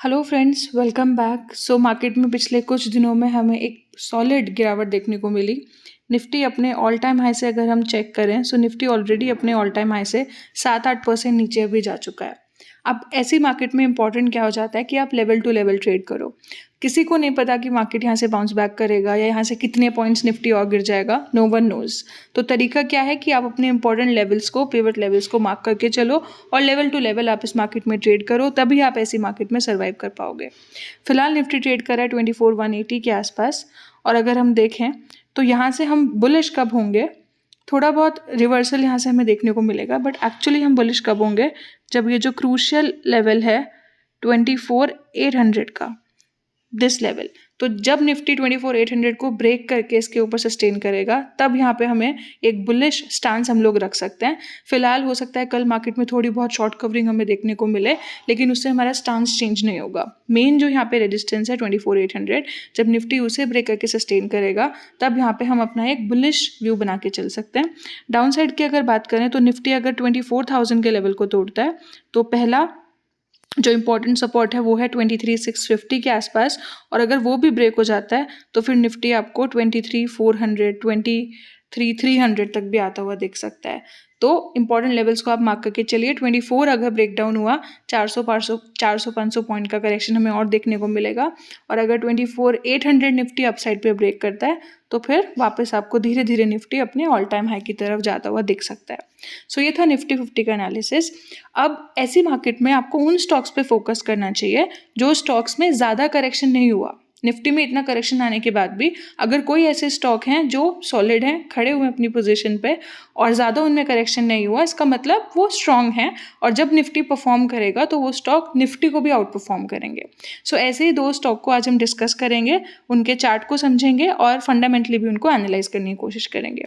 Hello friends, welcome back. Market में पिछले कुछ दिनों में हमें एक सॉलिड गिरावट देखने को मिली। निफ्टी अपने ऑल टाइम हाई से अगर हम चेक करें निफ्टी ऑलरेडी अपने ऑल टाइम हाई से 7-8% नीचे अभी जा चुका है। अब ऐसी मार्केट में इंपॉर्टेंट क्या हो जाता है कि आप लेवल टू लेवल ट्रेड करो। किसी को नहीं पता कि मार्केट यहाँ से बाउंस बैक करेगा या यहाँ से कितने पॉइंट्स निफ्टी और गिर जाएगा, नो वन नोज। तो तरीका क्या है कि आप अपने इंपॉर्टेंट लेवल्स को, पिवट लेवल्स को मार्क करके चलो और लेवल टू लेवल आप इस मार्केट में ट्रेड करो, तभी आप ऐसी मार्केट में सर्वाइव कर पाओगे। फिलहाल निफ्टी ट्रेड कर रहा है 24,180 के आसपास। और अगर हम देखें तो यहाँ से हम बुलिश कब होंगे, थोड़ा बहुत रिवर्सल यहाँ से हमें देखने को मिलेगा, बट एक्चुअली हम बुलिश कब होंगे जब ये जो क्रूशियल लेवल है 24,800 का, दिस लेवल, तो जब निफ्टी 24,800 को ब्रेक करके इसके ऊपर सस्टेन करेगा तब यहाँ पे हमें एक बुलिश स्टांस हम लोग रख सकते हैं। फिलहाल हो सकता है कल मार्केट में थोड़ी बहुत शॉर्ट कवरिंग हमें देखने को मिले, लेकिन उससे हमारा स्टांस चेंज नहीं होगा। मेन जो यहाँ पे रेजिस्टेंस है 24,800, जब निफ्टी उसे ब्रेक करके सस्टेन करेगा तब यहाँ पे हम अपना एक बुलिश व्यू बना के चल सकते हैं। डाउन साइड की अगर बात करें तो निफ्टी अगर 24,000 के लेवल को तोड़ता है तो पहला जो इम्पोर्टेंट सपोर्ट है वो है 23,650 के आसपास, और अगर वो भी ब्रेक हो जाता है तो फिर निफ्टी आपको 23,400, 23,300 तक भी आता हुआ दिख सकता है। तो इंपॉर्टेंट लेवल्स को आप मार्क करके चलिए। 24 अगर ब्रेक डाउन हुआ 400-500 पॉइंट का करेक्शन हमें और देखने को मिलेगा, और अगर 24,800 निफ्टी अपसाइड पे ब्रेक करता है तो फिर वापस आपको धीरे धीरे निफ्टी अपने ऑल टाइम हाई की तरफ जाता हुआ दिख सकता है। ये था निफ्टी 50 का एनालिसिस। अब ऐसी मार्केट में आपको उन स्टॉक्स पे फोकस करना चाहिए जो स्टॉक्स में ज़्यादा करेक्शन नहीं हुआ। निफ्टी में इतना करेक्शन आने के बाद भी अगर कोई ऐसे स्टॉक हैं जो सॉलिड हैं, खड़े हुए अपनी पोजीशन पे और ज़्यादा उनमें करेक्शन नहीं हुआ, इसका मतलब वो स्ट्रांग हैं, और जब निफ्टी परफॉर्म करेगा तो वो स्टॉक निफ्टी को भी आउट परफॉर्म करेंगे। ऐसे ही दो स्टॉक को आज हम डिस्कस करेंगे, उनके चार्ट को समझेंगे और फंडामेंटली भी उनको एनालाइज करने की कोशिश करेंगे।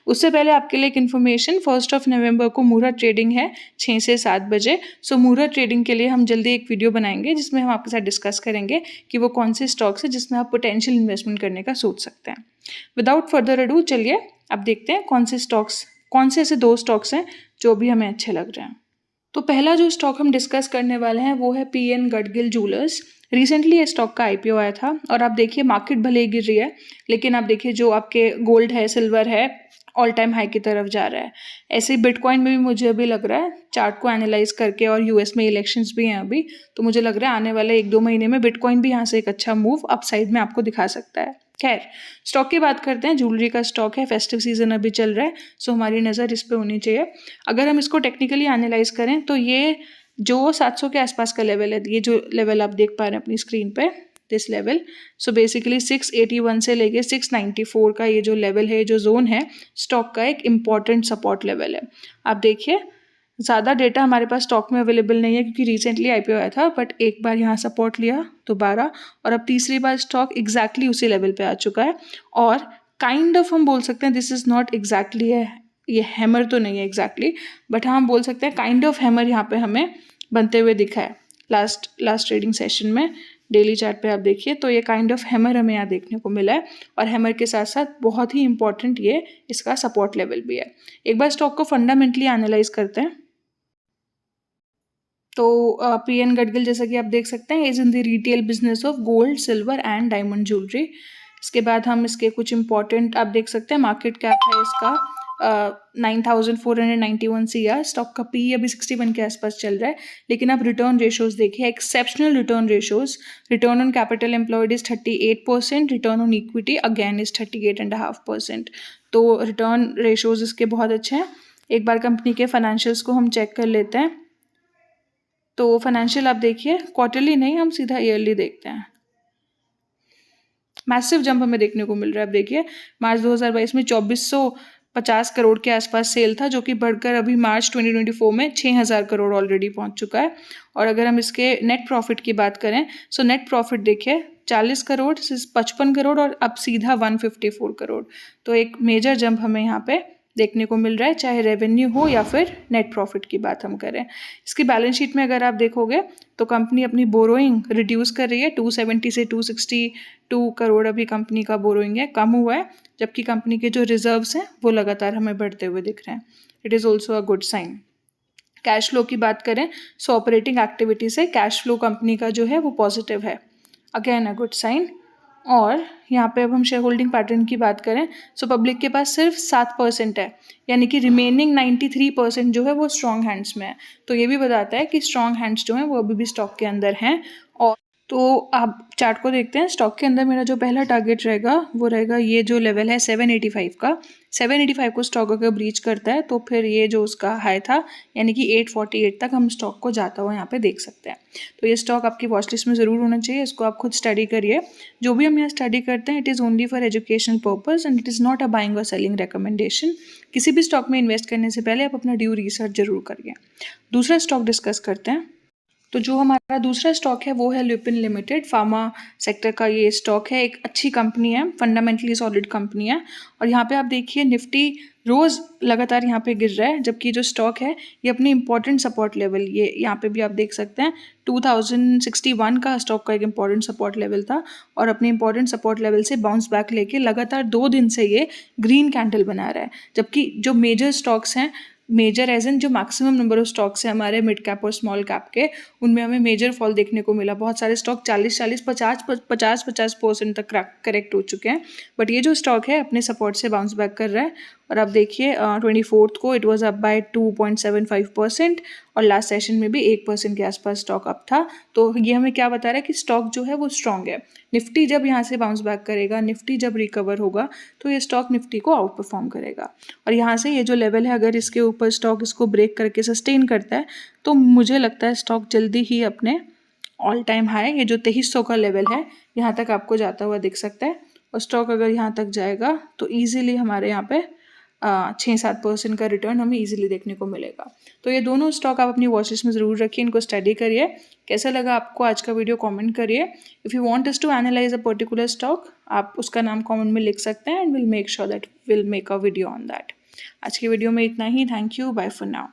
उससे पहले आपके लिए एक इन्फॉर्मेशन, 1 नवंबर को मुहूर्त ट्रेडिंग है 6 से 7 बजे। मुहूर्त ट्रेडिंग के लिए हम जल्दी एक वीडियो बनाएंगे जिसमें हम आपके साथ डिस्कस करेंगे कि वो कौन से स्टॉक्स है जिसमें आप पोटेंशियल इन्वेस्टमेंट करने का सोच सकते हैं। विदाउट फर्दर अडू चलिए अब देखते हैं कौन से ऐसे दो स्टॉक्स हैं जो भी हमें अच्छे लग रहे हैं। तो पहला जो स्टॉक हम डिस्कस करने वाले हैं वो है पीएन गडगिल जूलर्स। रिसेंटली ये स्टॉक का आईपीओ आया था और आप देखिए मार्केट भले ही गिर रही है, लेकिन आप देखिए जो आपके गोल्ड है, सिल्वर है, ऑल टाइम हाई की तरफ जा रहा है। ऐसे ही बिटकॉइन में भी मुझे अभी लग रहा है, चार्ट को एनालाइज करके, और यूएस में इलेक्शंस भी हैं अभी, तो मुझे लग रहा है आने वाले 1-2 महीने में बिटकॉइन भी यहाँ से एक अच्छा मूव अपसाइड में आपको दिखा सकता है। खैर, स्टॉक की बात करते हैं। ज्वेलरी का स्टॉक है, फेस्टिव सीजन अभी चल रहा है, हमारी नज़र इस पे होनी चाहिए। अगर हम इसको टेक्निकली एनालाइज करें तो ये जो 700 के आसपास का लेवल है, ये जो लेवल आप देख पा रहे हैं अपनी स्क्रीन पे, दिस लेवल, बेसिकली 681 से लेके 694 का ये जो लेवल है, जो जोन है, स्टॉक का एक इम्पॉर्टेंट सपोर्ट लेवल है। आप देखिए ज़्यादा डेटा हमारे पास स्टॉक में अवेलेबल नहीं है क्योंकि रिसेंटली आईपीओ आया था, बट एक बार यहाँ सपोर्ट लिया दोबारा, और अब तीसरी बार स्टॉक एग्जैक्टली उसी लेवल पे आ चुका है। और काइंड ऑफ हम बोल सकते हैं दिस इज़ नॉट एग्जैक्टली है, ये हैमर तो नहीं है एग्जैक्टली, बट हाँ हम बोल सकते हैं काइंड ऑफ हैमर यहाँ पे हमें बनते हुए दिखा है। लास्ट ट्रेडिंग सेशन में डेली चार्ट पे आप देखिए तो ये काइंड ऑफ हैमर हमें यहाँ देखने को मिला है, और हैमर के साथ साथ बहुत ही इंपॉर्टेंट ये इसका सपोर्ट लेवल भी है। एक बार स्टॉक को फंडामेंटली एनालाइज करते हैं तो पीएन गडगिल, जैसा कि आप देख सकते हैं, is in the retail business of gold, silver and diamond jewellery. इसके बाद हम इसके कुछ इंपॉर्टेंट आप देख सकते हैं, मार्केट कैप है इसका 9,491 CR, स्टॉक का पी अभी 61 के आसपास चल रहा है। लेकिन आप रिटर्न रेशोज देखिए, exceptional return ratios. Return on capital employed is 38%, return on equity again is 38.5%। तो रिटर्न रेशोज इसके बहुत अच्छे हैं। एक बार कंपनी के फाइनेंशियल्स को हम चेक कर लेते हैं तो फाइनेंशियल आप देखिए, क्वार्टरली नहीं, हम सीधा ईयरली देखते हैं। मैसिव जंप हमें देखने को मिल रहा है। अब देखिए मार्च 2022 में 2,450 करोड़ के आसपास सेल था, जो कि बढ़कर अभी मार्च 2024 में 6,000 करोड़ ऑलरेडी पहुंच चुका है। और अगर हम इसके नेट प्रॉफिट की बात करें नेट प्रॉफिट देखिए 40 करोड़ से 55 करोड़ और अब सीधा 154 करोड़। तो एक मेजर जंप हमें यहाँ पे देखने को मिल रहा है, चाहे रेवेन्यू हो या फिर नेट प्रॉफिट की बात हम करें। इसकी बैलेंस शीट में अगर आप देखोगे तो कंपनी अपनी बोरोइंग रिड्यूस कर रही है, 270 से 262 करोड़ अभी कंपनी का बोरोइंग है, कम हुआ है, जबकि कंपनी के जो रिजर्व्स हैं वो लगातार हमें बढ़ते हुए दिख रहे हैं। It is also a good sign. Cash flow की बात करें, सो ऑपरेटिंग एक्टिविटी से कैश फ्लो कंपनी का जो है वो पॉजिटिव है, अगेन अ गुड साइन। और यहाँ पे अब हम शेयर होल्डिंग पैटर्न की बात करें, सो पब्लिक के पास सिर्फ 7% है, यानी कि रिमेनिंग 93% जो है वो स्ट्रॉन्ग हैंड्स में है। तो ये भी बताता है कि स्ट्रॉन्ग हैंड्स जो हैं वो अभी भी स्टॉक के अंदर हैं। और तो आप चार्ट को देखते हैं, स्टॉक के अंदर मेरा जो पहला टारगेट रहेगा वो रहेगा ये जो लेवल है 785 का। 785 को स्टॉक अगर ब्रीच करता है तो फिर ये जो उसका हाई था यानी कि 848 तक हम स्टॉक को जाता हुआ यहाँ पे देख सकते हैं। तो ये स्टॉक आपकी वॉच लिस्ट में ज़रूर होना चाहिए, इसको आप खुद स्टडी करिए। जो भी हम यहाँ स्टडी करते हैं it is only for educational purpose and it is not a buying और सेलिंग रिकमेंडेशन। किसी भी स्टॉक में इन्वेस्ट करने से पहले आप अपना ड्यू रिसर्च जरूर करिए। दूसरा स्टॉक डिस्कस करते हैं। तो जो हमारा दूसरा स्टॉक है वो है लुपिन लिमिटेड, फार्मा सेक्टर का ये स्टॉक है। एक अच्छी कंपनी है, फंडामेंटली सॉलिड कंपनी है। और यहाँ पे आप देखिए निफ्टी रोज़ लगातार यहाँ पे गिर रहा है, जबकि जो स्टॉक है ये अपनी इंपॉर्टेंट सपोर्ट लेवल, ये यहाँ पे भी आप देख सकते हैं 2061 का स्टॉक का एक इंपॉर्टेंट सपोर्ट लेवल था और अपने इंपॉर्टेंट सपोर्ट लेवल से बाउंस बैक लेके लगातार 2 दिन से ये ग्रीन कैंडल बना रहा है। जबकि जो मेजर स्टॉक्स हैं, मेजर एज इन जो मैक्सिमम नंबर ऑफ स्टॉक्स हैं हमारे मिड कैप और स्मॉल कैप के, उनमें हमें मेजर फॉल देखने को मिला। बहुत सारे स्टॉक 40-50% तक करेक्ट हो चुके हैं, बट ये जो स्टॉक है अपने सपोर्ट से बाउंस बैक कर रहा है। और आप देखिए 24 को इट वाज अप बाय 2.75% और लास्ट सेशन में भी 1% के आसपास स्टॉक अप था। तो ये हमें क्या बता रहा है कि स्टॉक जो है वो स्ट्रॉन्ग है। निफ्टी जब यहाँ से बाउंस बैक करेगा, निफ्टी जब रिकवर होगा तो ये स्टॉक निफ्टी को आउट परफॉर्म करेगा। और यहाँ से ये जो लेवल है अगर इसके ऊपर स्टॉक इसको ब्रेक करके सस्टेन करता है तो मुझे लगता है स्टॉक जल्दी ही अपने ऑल टाइम हाई, ये जो 2300 का लेवल है, यहाँ तक आपको जाता हुआ दिख सकता है। और स्टॉक अगर यहाँ तक जाएगा तो ईजिली हमारे यहाँ पे 6-7% का रिटर्न हमें इजीली देखने को मिलेगा। तो ये दोनों स्टॉक आप अपनी वॉच लिस्ट में ज़रूर रखिए, इनको स्टडी करिए। कैसा लगा आपको आज का वीडियो कमेंट करिए। If you want us to analyze a particular stock, आप उसका नाम कमेंट में लिख सकते हैं and will make sure that will make a video on that. आज की वीडियो में इतना ही। Thank you, bye for now.